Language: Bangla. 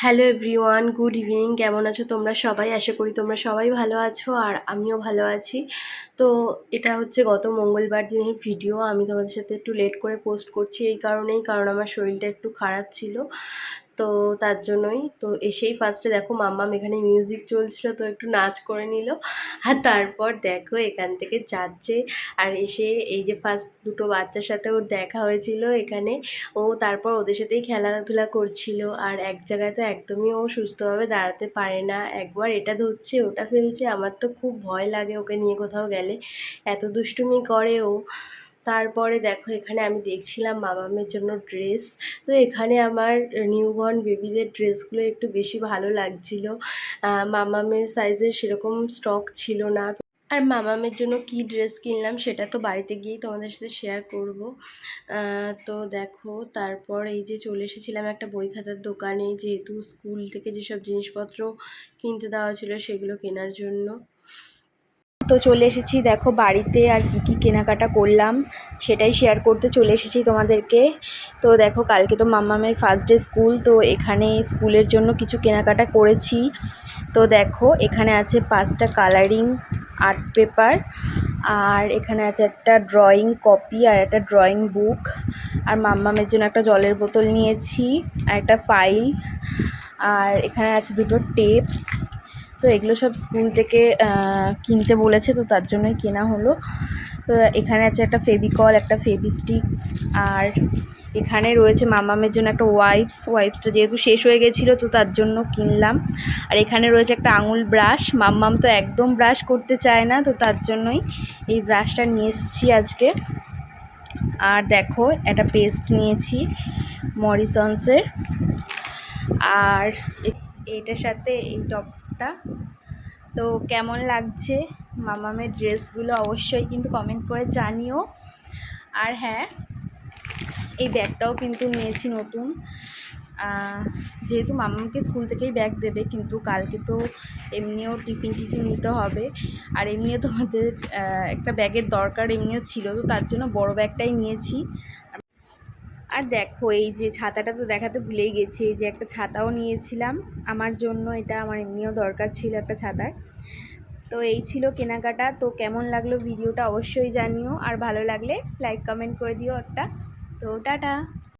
Hello everyone, good evening. কেমন আছো তোমরা সবাই? আশা করি তোমরা সবাই ভালো আছো আর আমিও ভালো আছি। তো এটা হচ্ছে গত মঙ্গলবার দিনের ভিডিও। আমি তোমাদের সাথে একটু লেট করে পোস্ট করছি এই কারণেই, কারণ আমার শরীরটা একটু খারাপ ছিল, তো তার জন্যই। তো এসেই ফার্স্টে দেখো মাম্মাম এখানে মিউজিক চলছিল, তো একটু নাচ করে নিল। আর তারপর দেখো এখান থেকে যাচ্ছে, আর এসে এই যে ফার্স্ট দুটো বাচ্চার সাথে ওর দেখা হয়েছিল এখানে। ও তারপর ওদের সাথেই খেলাধুলা করছিল, আর এক জায়গায় তো একদমই ও সুস্থভাবে দাঁড়াতে পারে না, একবার এটা ধরছে ওটা ফেলছে। আমার তো খুব ভয় লাগে ওকে নিয়ে কোথাও গেলে, এত দুষ্টুমি করে ও। তারপরে দেখো এখানে আমি দেখছিলাম মামামের জন্য ড্রেস। তো এখানে আমার নিউবর্ন বেবিদের ড্রেসগুলো একটু বেশি ভালো লাগছিল। মামামের সাইজের সেরকম স্টক ছিল না। আর মামামের জন্য কি ড্রেস কিনলাম সেটা তো বাড়িতে গিয়েই তোমাদের সাথে শেয়ার করব। তো দেখো তারপর এই যে চলে এসেছিলাম একটা বই খাতার দোকানে, যেহেতু স্কুল থেকে যেসব জিনিসপত্র কিনতে দেওয়া ছিল সেগুলো কেনার জন্য। তো চলে এসেছি দেখো বাড়িতে, আর কি কি কেনাকাটা করলাম সেটাই শেয়ার করতে চলে এসেছি তোমাদেরকে। তো দেখো কালকে তো মাম্মামের ফার্স্ট ডে স্কুল, তো এখানে স্কুলের জন্য কিছু কেনাকাটা করেছি। তো দেখো এখানে আছে 5টা কালারিং আর্ট পেপার, আর এখানে আছে একটা ড্রয়িং কপি আর একটা ড্রয়িং বুক, আর মাম্মামের জন্য একটা জলের বোতল নিয়েছি, আর একটা ফাইল, আর এখানে আছে দুটো টেপ। তো এগুলো সব স্কুল থেকে কিনতে বলেছে, তো তার জন্যই কেনা হলো। তো এখানে আছে একটা ফেভিকল, একটা ফেভিস্টিক, আর এখানে রয়েছে মাম্মামের জন্য একটা ওয়াইপসটা যেহেতু শেষ হয়ে গেছিলো তো তার জন্য কিনলাম। আর এখানে রয়েছে একটা আঙুল ব্রাশ, মাম্মাম তো একদম ব্রাশ করতে চায় না, তো তার জন্যই এই ব্রাশটা নিয়ে এসেছি আজকে। আর দেখো একটা পেস্ট নিয়েছি মরিসন্সের, আর এইটার সাথে এই টপটা। তো কেমন লাগছে মামামের ড্রেসগুলো অবশ্যই কিন্তু কমেন্ট করে জানিও। আর হ্যাঁ, এই ব্যাগটাও কিন্তু নিয়েছি নতুন, যেহেতু মামামকে স্কুল থেকেই ব্যাগ দেবে, কিন্তু কালকে তো এমনিও টিফিন নিতে হবে, আর এমনিও তোমাদের একটা ব্যাগের দরকার এমনিও ছিল, তো তার জন্য বড় ব্যাগটাই নিয়েছি। আর দেখো এই যে ছাতাটা তো দেখাতে ভুলেই গেছি, এই যে একটা ছাতাও নিয়েছিলাম আমার জন্য, এটা আমার এমনিও দরকার ছিল একটা ছাতার। তো এই ছিল কেনাকাটা। তো কেমন লাগলো ভিডিওটা অবশ্যই জানিও, আর ভালো লাগলে লাইক কমেন্ট করে দিও একটা। তো টাটা।